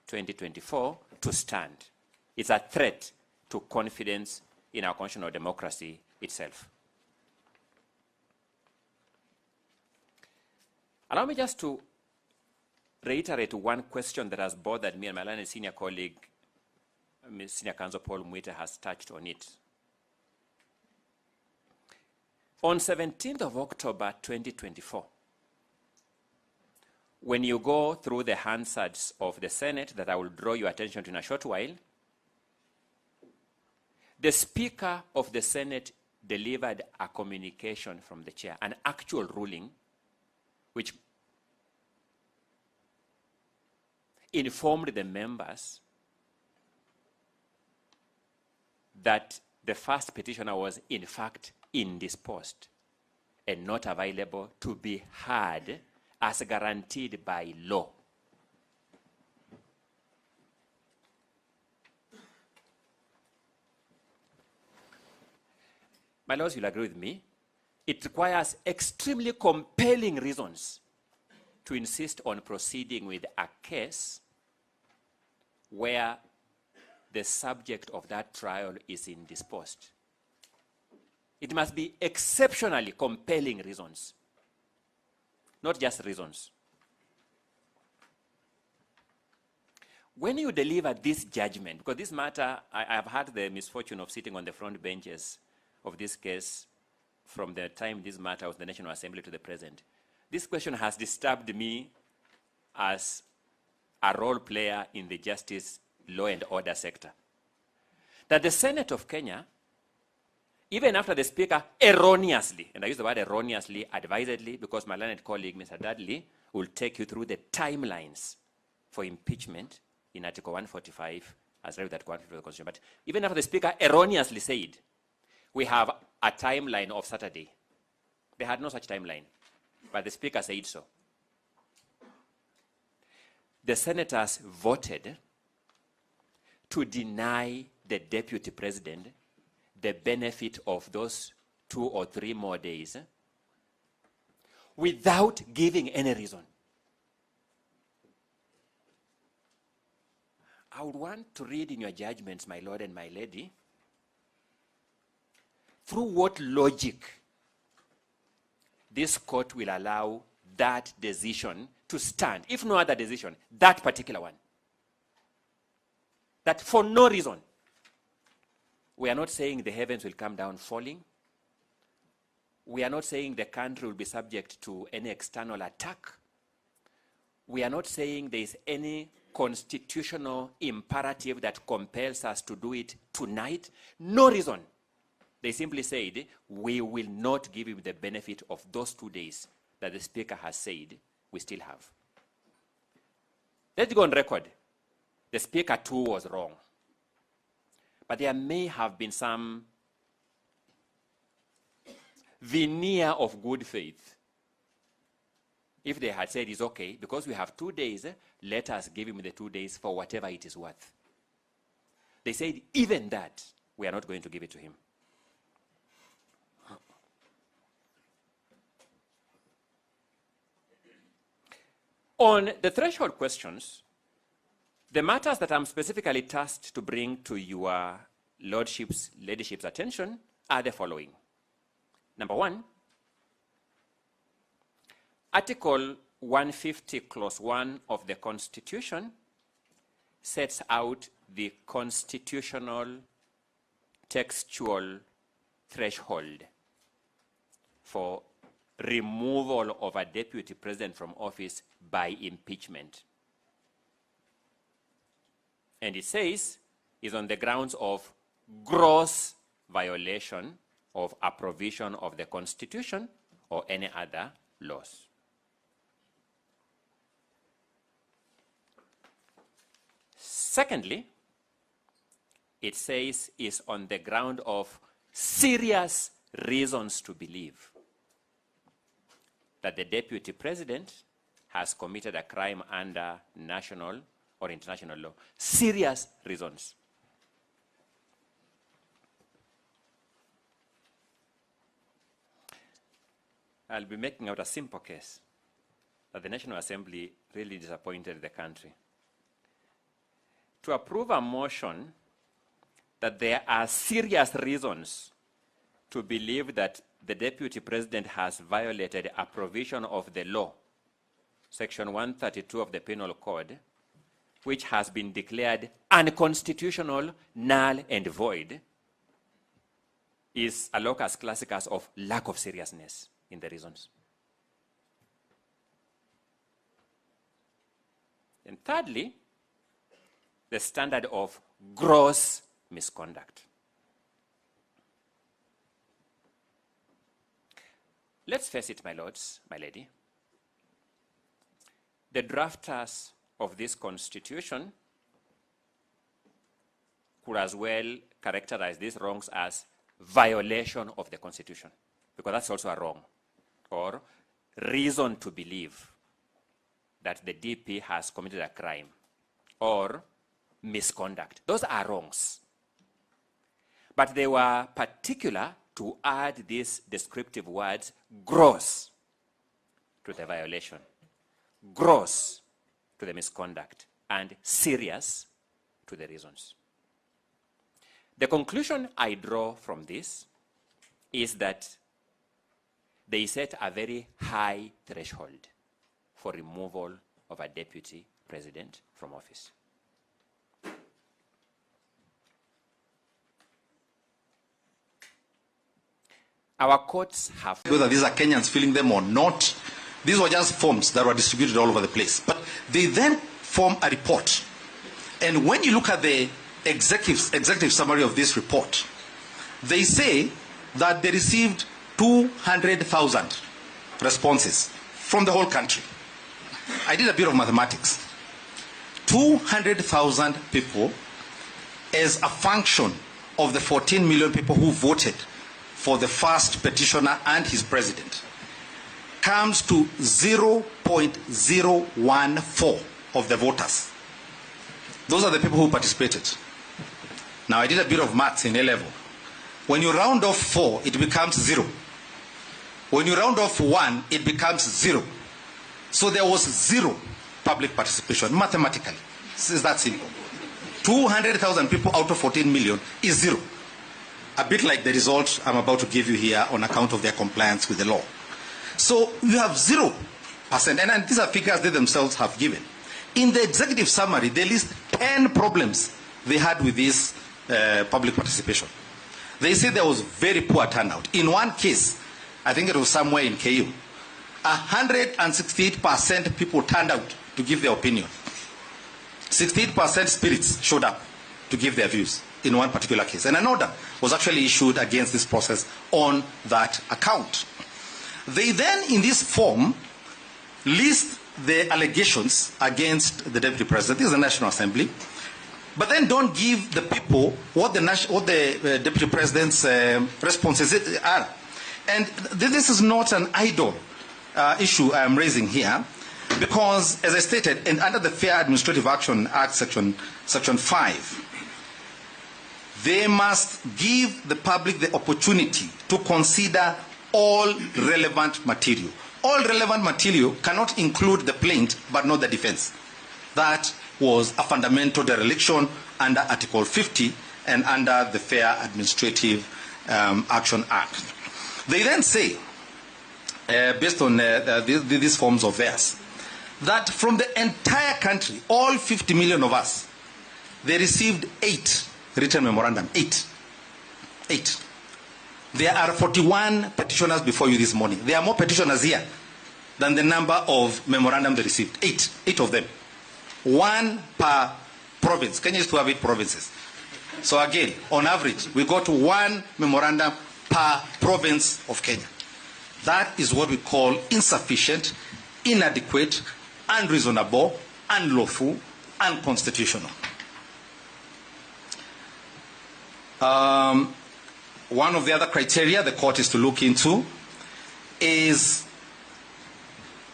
2024 to stand. It's a threat to confidence in our constitutional democracy itself. Allow me just to reiterate one question that has bothered me, and my learned senior colleague, Senior Counsel Paul Mwite, has touched on it. On 17th of October 2024, when you go through the Hansards of the Senate that I will draw your attention to in a short while, the Speaker of the Senate delivered a communication from the chair, an actual ruling, which informed the members that the first petitioner was in fact indisposed and not available to be heard as guaranteed by law. My lords, you'll agree with me, it requires extremely compelling reasons to insist on proceeding with a case where the subject of that trial is indisposed. It must be exceptionally compelling reasons, not just reasons. When you deliver this judgment, because this matter, I have had the misfortune of sitting on the front benches of this case from the time this matter was the National Assembly to the present. This question has disturbed me as a role player in the justice, law and order sector. That the Senate of Kenya, even after the Speaker erroneously, and I use the word erroneously, advisedly, because my learned colleague, Mr. Dudley, will take you through the timelines for impeachment in Article 145, as read with Article 145 of the Constitution. But even after the Speaker erroneously said, we have a timeline of Saturday. They had no such timeline, but the Speaker said so. The senators voted to deny the Deputy President the benefit of those 2 or 3 more days without giving any reason. I would want to read in your judgments, my lord and my lady, through what logic this court will allow that decision to stand, if no other decision, that particular one. That for no reason. We are not saying the heavens will come down falling. We are not saying the country will be subject to any external attack. We are not saying there is any constitutional imperative that compels us to do it tonight. No reason. They simply said, we will not give him the benefit of those 2 days that the Speaker has said we still have. Let's go on record. The Speaker too was wrong. But there may have been some veneer of good faith. If they had said it's okay, because we have 2 days, let us give him the 2 days for whatever it is worth. They said, even that, we are not going to give it to him. On the threshold questions, the matters that I'm specifically tasked to bring to your lordship's, ladyship's attention are the following. Number 1, Article 150, Clause 1 of the Constitution sets out the constitutional textual threshold for removal of a deputy president from office by impeachment. And it says is on the grounds of gross violation of a provision of the Constitution or any other laws. Secondly, it says is on the ground of serious reasons to believe that the deputy president has committed a crime under national or international law. Serious reasons. I'll be making out a simple case that the National Assembly really disappointed the country. to approve a motion that there are serious reasons to believe that the Deputy President has violated a provision of the law, Section 132 of the Penal Code, which has been declared unconstitutional, null, and void, is a locus classicus of lack of seriousness in the reasons. And thirdly, the standard of gross misconduct. Let's face it, my lords, my lady. The drafters of this constitution could as well characterize these wrongs as violation of the constitution, because that's also a wrong, or reason to believe that the DP has committed a crime, or misconduct. Those are wrongs. But they were particular to add these descriptive words, gross, to the violation, gross to the misconduct, and serious to the reasons. The conclusion I draw from this is that they set a very high threshold for removal of a deputy president from office. Our courts have... Whether these are Kenyans filling them or not, these were just forms that were distributed all over the place. But they then form a report. And when you look at the executive summary of this report, they say that they received 200,000 responses from the whole country. I did a bit of mathematics. 200,000 people as a function of the 14 million people who voted for the first petitioner and his president comes to 0.014 of the voters. Those are the people who participated. Now, I did a bit of maths in A-level. When you round off 4, it becomes 0. When you round off 1, it becomes 0. So there was 0 public participation, mathematically. It's that simple. 200,000 people out of 14 million is 0. A bit like the result I'm about to give you here on account of their compliance with the law. So you have 0%, and these are figures they themselves have given. In the executive summary, they list 10 problems they had with this public participation. They say there was very poor turnout. In one case, I think it was somewhere in KU, 168% people turned out to give their opinion. 68% spirits showed up to give their views in one particular case. And an order was actually issued against this process on that account. They then, in this form, list the allegations against the Deputy President. This is the National Assembly. But then don't give the people what the Deputy President's responses are. And this is not an idle issue I am raising here, because, as I stated, and under the Fair Administrative Action Act, Section 5, they must give the public the opportunity to consider all relevant material. All relevant material cannot include the plaint, but not the defense. That was a fundamental dereliction under Article 50 and under the Fair Administrative Action Act. They then say, based on these forms of theirs, that from the entire country, all 50 million of us, they received 8 written memorandum. 8. There are 41 petitioners before you this morning. There are more petitioners here than the number of memorandum they received. 8 of them. 1 per province. Kenya used to have 8 provinces. So again, on average, we got 1 memorandum per province of Kenya. That is what we call insufficient, inadequate, unreasonable, unlawful, unconstitutional. One of the other criteria the court is to look into is,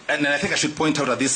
and I think I should point out at this